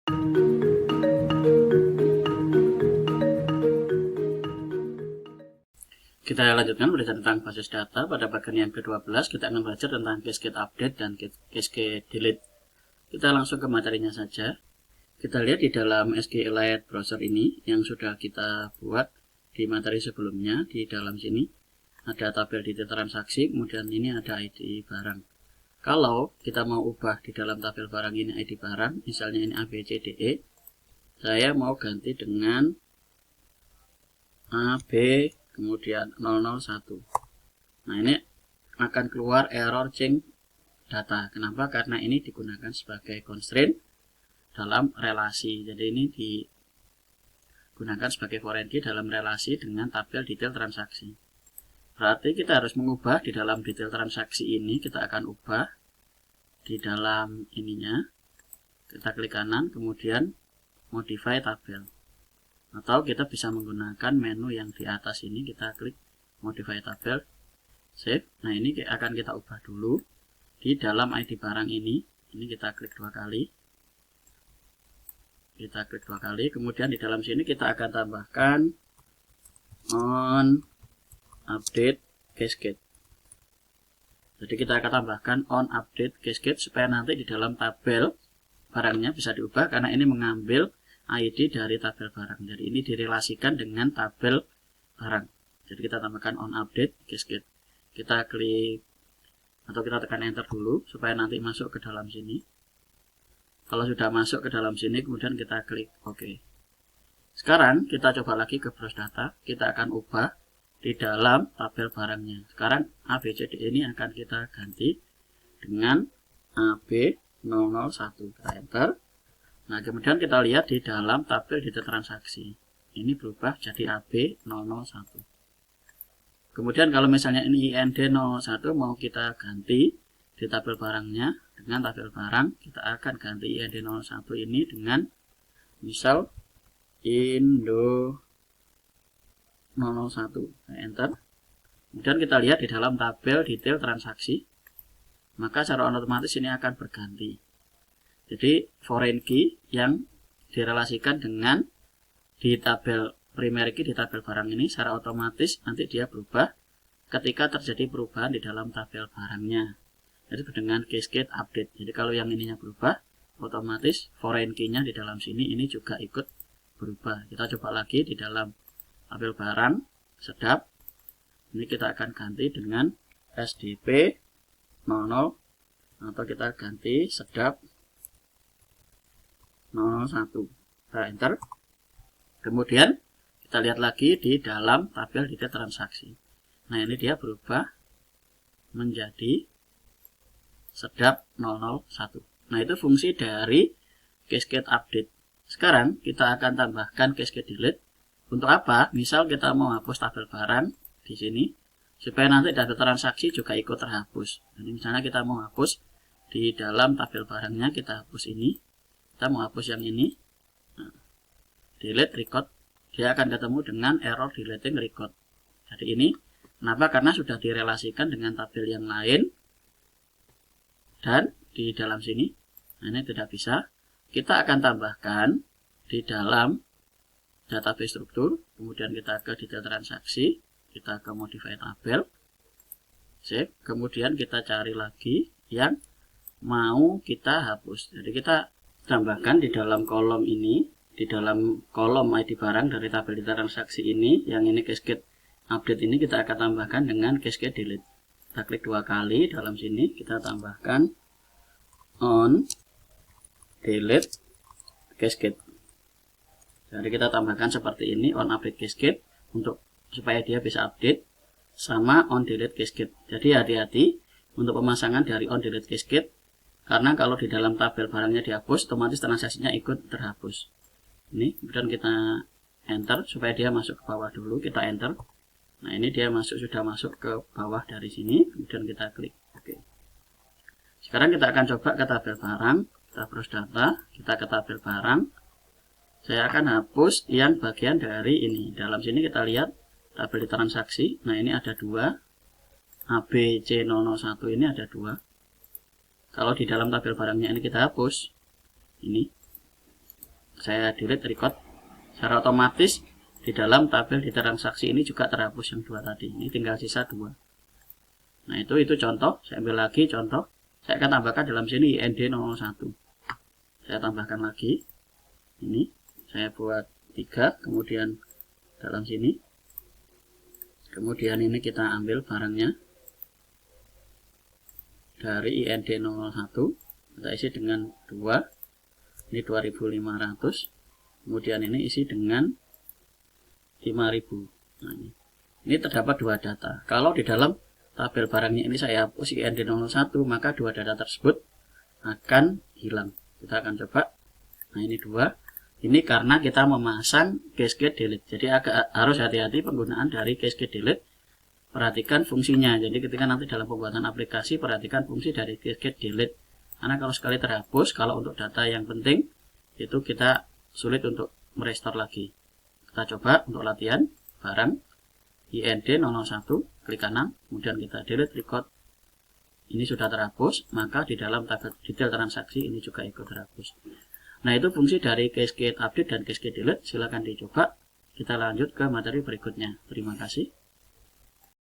Kita lanjutkan belajar tentang basis data. Pada bagian yang ke-12 kita akan belajar tentang cascade update dan cascade delete. Kita langsung ke materinya saja. Kita lihat di dalam SQLite browser ini yang sudah kita buat di materi sebelumnya. Di dalam sini ada tabel detail transaksi, kemudian ini ada ID barang. Kalau kita mau ubah di dalam tabel barang ini ID barang, misalnya ini ABCDE, saya mau ganti dengan AB kemudian 001. Nah, ini akan keluar error change data. Kenapa? Karena ini digunakan sebagai constraint dalam relasi. Jadi ini digunakan sebagai foreign key dalam relasi dengan tabel detail transaksi. Berarti kita harus mengubah di dalam detail transaksi ini. Kita akan ubah di dalam ininya. Kita klik kanan, kemudian modify tabel. Atau kita bisa menggunakan menu yang di atas ini, kita klik modify tabel, save. Nah, ini akan kita ubah dulu di dalam ID barang ini. Ini kita klik dua kali. Kita klik dua kali, kemudian di dalam sini kita akan tambahkan on update cascade. Jadi kita akan tambahkan on update cascade supaya nanti di dalam tabel barangnya bisa diubah karena ini mengambil ID dari tabel barang. Jadi ini direlasikan dengan tabel barang. Jadi kita tambahkan on update cascade. Kita klik atau kita tekan enter dulu supaya nanti masuk ke dalam sini. Kalau sudah masuk ke dalam sini, kemudian kita klik OK. Sekarang kita coba lagi ke browse data. Kita akan ubah di dalam tabel barangnya. Sekarang ABCD ini akan kita ganti dengan AB001. Kita enter. Nah, kemudian kita lihat di dalam tabel detail transaksi. Ini berubah jadi AB001. Kemudian kalau misalnya ini IND01 mau kita ganti di tabel barangnya dengan tabel barang, kita akan ganti IND01 ini dengan misal Indo 001. Enter. Kemudian kita lihat di dalam tabel detail transaksi. Maka secara otomatis ini akan berganti. Jadi foreign key yang direlasikan dengan di tabel primary key di tabel barang ini secara otomatis nanti dia berubah ketika terjadi perubahan di dalam tabel barangnya. Jadi dengan cascade update. Jadi kalau yang ininya berubah, otomatis foreign key-nya di dalam sini ini juga ikut berubah. Kita coba lagi di dalam tabel barang sedap. Ini kita akan ganti dengan SDP 00 atau kita ganti sedap 01. Kita enter. Kemudian kita lihat lagi di dalam tabel detail transaksi. Nah, ini dia berubah menjadi sedap 001. Nah, itu fungsi dari cascade update. Sekarang kita akan tambahkan cascade delete. Untuk apa? Misal kita mau hapus tabel barang di sini supaya nanti data transaksi juga ikut terhapus. Jadi misalnya kita mau hapus di dalam tabel barangnya, kita hapus ini. Kita mau hapus yang ini, nah, delete record, dia akan ketemu dengan error deleting record. Jadi ini kenapa? Karena sudah direlasikan dengan tabel yang lain dan di dalam sini, nah ini tidak bisa. Kita akan tambahkan di dalam database struktur, kemudian kita ke detail transaksi, kita ke modify tabel, save, kemudian kita cari lagi yang mau kita hapus. Jadi kita tambahkan di dalam kolom ini, di dalam kolom ID barang dari tabel detail transaksi ini, yang ini cascade update ini kita akan tambahkan dengan cascade delete. Kita klik dua kali dalam sini, kita tambahkan on delete cascade. Jadi kita tambahkan seperti ini, on update cascade untuk supaya dia bisa update, sama on delete cascade. Jadi hati-hati untuk pemasangan dari on delete cascade. Karena kalau di dalam tabel barangnya dihapus, otomatis transaksinya ikut terhapus. Ini, kemudian kita enter supaya dia masuk ke bawah dulu. Kita enter. Nah, ini dia sudah masuk ke bawah dari sini. Kemudian kita klik OK. Sekarang kita akan coba ke tabel barang. Kita browse data. Kita ke tabel barang. Saya akan hapus yang bagian dari ini. Dalam sini kita lihat tabel transaksi. Nah, ini ada dua. ABC001 ini ada dua. Kalau di dalam tabel barangnya ini kita hapus, ini saya delete record, secara otomatis di dalam tabel di transaksi ini juga terhapus yang 2 tadi. Ini tinggal sisa 2. Nah, itu contoh. Saya ambil lagi contoh. Saya akan tambahkan dalam sini IND 001. Saya tambahkan lagi. Ini saya buat 3, kemudian dalam sini. Kemudian ini kita ambil barangnya dari IND 001. Kita isi dengan 2. Ini 2500. Kemudian ini isi dengan 5000. Nah, ini terdapat 2 data. Kalau di dalam tabel barangnya ini saya hapus IND 01, maka 2 data tersebut akan hilang. Kita akan coba. Nah, ini 2. Ini karena kita memasang cascade delete. Jadi harus hati-hati penggunaan dari cascade delete. Perhatikan fungsinya. Jadi ketika nanti dalam pembuatan aplikasi, perhatikan fungsi dari cascade delete. Karena kalau sekali terhapus, kalau untuk data yang penting, itu kita sulit untuk merestore lagi. Kita coba untuk latihan barang IND 001, klik kanan, kemudian kita delete record. Ini sudah terhapus, maka di dalam tabel detail transaksi ini juga ikut terhapus. Nah, itu fungsi dari cascade update dan cascade delete. Silakan dicoba. Kita lanjut ke materi berikutnya. Terima kasih.